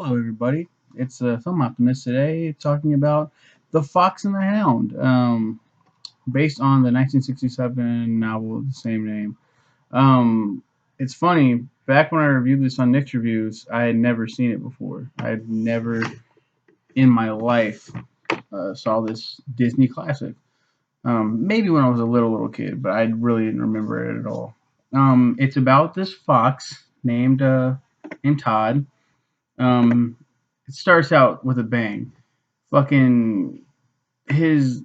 Hello, everybody. It's Film Optimist today, talking about The Fox and the Hound, based on the 1967 novel of the same name. It's funny. Back when I reviewed this on Nick's Reviews, I had never seen it before. I had never in my life saw this Disney classic. Maybe when I was a little kid, but I really didn't remember it at all. It's about this fox named Todd. Um, it starts out with a bang. Fucking his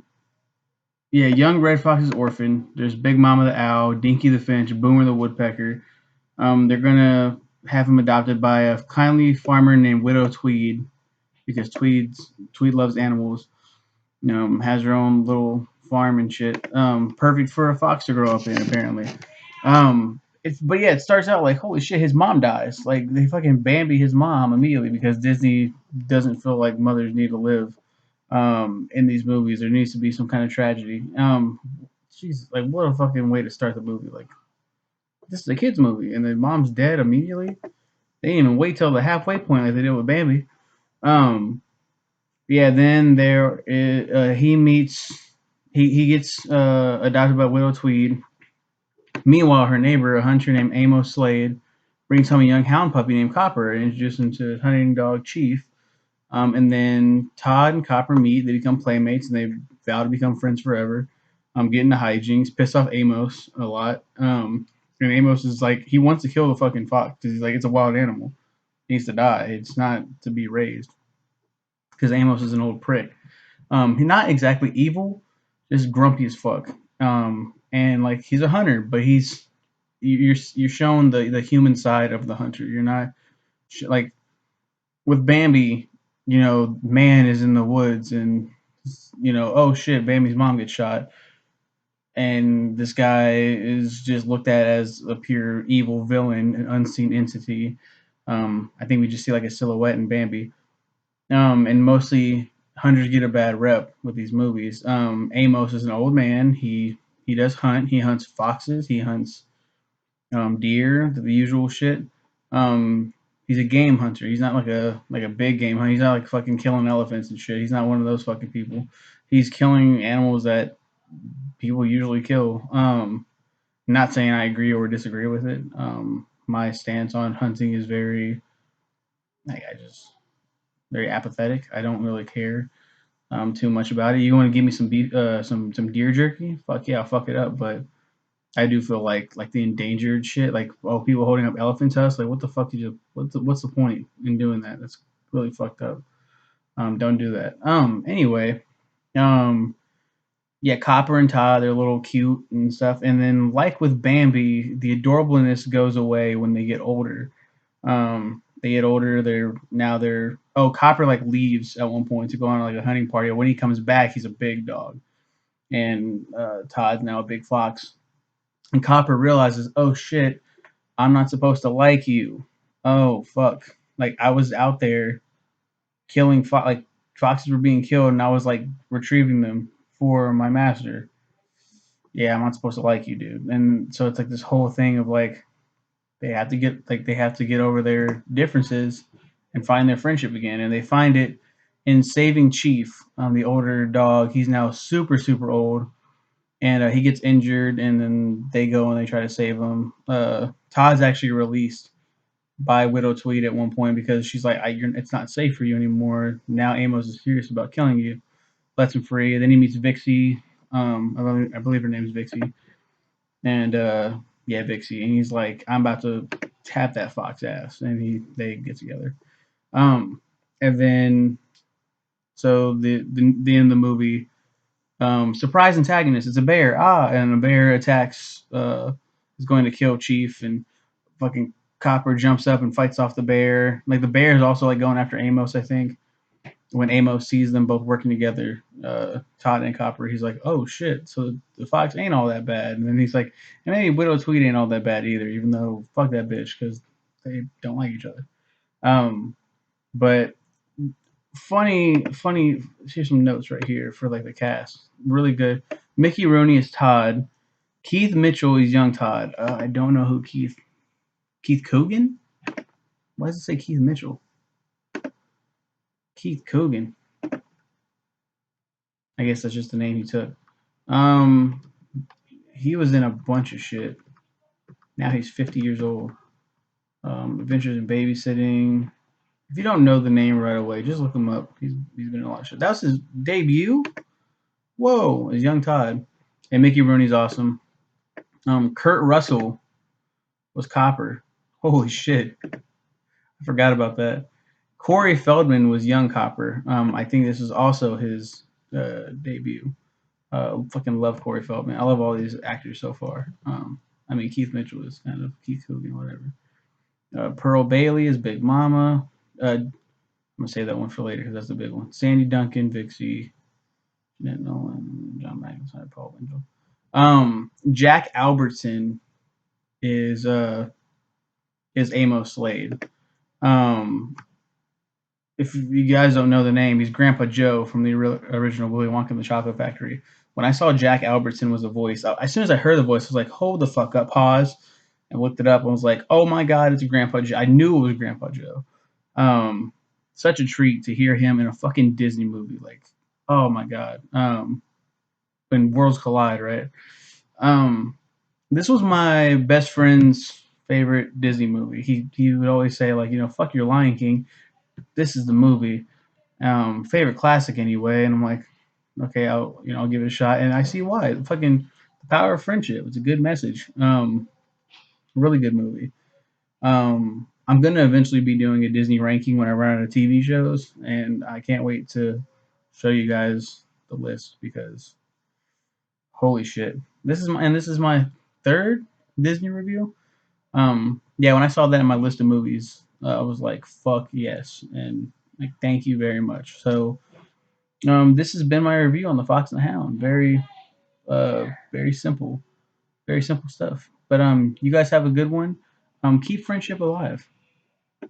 young red fox is orphaned. There's Big Mama the owl, Dinky the finch, Boomer the woodpecker. They're gonna have him adopted by a kindly farmer named Widow Tweed because Tweed loves animals. Has her own little farm and shit. Perfect for a fox to grow up in, apparently. It starts out like holy shit, his mom dies. Like they fucking Bambi his mom immediately because Disney doesn't feel like mothers need to live. In these movies, there needs to be some kind of tragedy. Jesus, like what a fucking way to start the movie. Like this is a kids movie, and the mom's dead immediately. They didn't even wait till the halfway point like they did with Bambi. Um, then he meets he gets adopted by Widow Tweed. Meanwhile, her neighbor, a hunter named Amos Slade, brings home a young hound puppy named Copper and introduces him to hunting dog Chief. And then Todd and Copper meet. They become playmates and they vow to become friends forever. Get into hijinks, piss off Amos a lot. And Amos is like, he wants to kill the fucking fox because he's like, it's a wild animal. It needs to die. It's not to be raised. Because Amos is an old prick. He's not exactly evil, just grumpy as fuck. And like he's a hunter, but you're shown the human side of the hunter. You're not like with Bambi. Man is in the woods, and oh shit, Bambi's mom gets shot, and this guy is just looked at as a pure evil villain, an unseen entity. I think we just see like a silhouette in Bambi. And mostly hunters get a bad rep with these movies. Amos is an old man. He does hunt. He hunts foxes. He hunts deer, the usual shit. He's a game hunter. He's not like a big game hunter. He's not like fucking killing elephants and shit. He's not one of those fucking people. He's killing animals that people usually kill. Not saying I agree or disagree with it. My stance on hunting is like I just very apathetic. I don't really care too much about it. You want to give me some beef, some deer jerky? Fuck yeah, I'll fuck it up. But I do feel like the endangered shit, like people holding up elephant tusks. Like what the fuck did you? What's the point in doing that? That's really fucked up. Don't do that. Anyway, um, yeah, Copper and Todd, they're a little cute and stuff. And then like with Bambi, the adorableness goes away when they get older. They get older. They're Copper like leaves at one point to go on like a hunting party. When he comes back, he's a big dog, and Todd's now a big fox. And Copper realizes, oh shit, I'm not supposed to like you. Oh fuck, like I was out there killing like foxes were being killed, and I was like retrieving them for my master. Yeah, I'm not supposed to like you, dude. And so it's like this whole thing of like they have to get over their differences and find their friendship again, and they find it in saving Chief, the older dog. He's now super old, and he gets injured, and then they go and they try to save him. Todd's actually released by Widow Tweed at one point because she's like, "It's not safe for you anymore." Now Amos is serious about killing you. Lets him free. Then he meets Vixie. I believe her name's Vixie, and yeah, Vixie, and he's like, "I'm about to tap that fox ass," and they get together. Um, and then so the end of the movie, surprise antagonist. It's a bear. And a bear attacks. Is going to kill Chief, and fucking Copper jumps up and fights off the bear. Like the bear is also like going after Amos. I think when Amos sees them both working together, Todd and Copper, he's like, "Oh shit! So the fox ain't all that bad." And then he's like, "And maybe Widow Tweed ain't all that bad either, even though fuck that bitch because they don't like each other." Um, but funny. Here's some notes right here for like the cast. Really good. Mickey Rooney is Todd. Keith Mitchell is young Todd. I don't know who Keith Coogan. Why does it say Keith Mitchell? Keith Coogan. I guess that's just the name he took. Um, he was in a bunch of shit. Now he's 50 years old. Adventures in Babysitting. If you don't know the name right away, just look him up. He's been in a lot of shit. That was his debut. Whoa, as Young Todd. And Mickey Rooney's awesome. Kurt Russell was Copper. Holy shit. I forgot about that. Corey Feldman was Young Copper. I think this is also his debut. Fucking love Corey Feldman. I love all these actors so far. I mean, Keith Mitchell is kind of Keith Coogan, whatever. Pearl Bailey is Big Mama. I'm gonna save that one for later because that's the big one. Sandy Duncan, Vixie, Jeanette Nolan, John McIntyre, Paul Winchell. Jack Albertson is Amos Slade. If you guys don't know the name, he's Grandpa Joe from the original Willy Wonka and the Chocolate Factory. When I saw Jack Albertson was a voice, as soon as I heard the voice, I was like, hold the fuck up, pause, and looked it up and was like, oh my god, it's Grandpa Joe. I knew it was Grandpa Joe. Such a treat to hear him in a fucking Disney movie. Like, oh my god. When worlds collide, right? This was my best friend's favorite Disney movie. He would always say like, fuck your Lion King. This is the movie. Favorite classic anyway. And I'm like, okay, I'll give it a shot. And I see why. Fucking The Power of Friendship. It's a good message. Really good movie. I'm gonna eventually be doing a Disney ranking when I run out of TV shows, and I can't wait to show you guys the list because holy shit, this is my third Disney review. Yeah, when I saw that in my list of movies, I was like, fuck yes, and like thank you very much. So, this has been my review on the Fox and the Hound. Very simple stuff. But you guys have a good one. Keep friendship alive.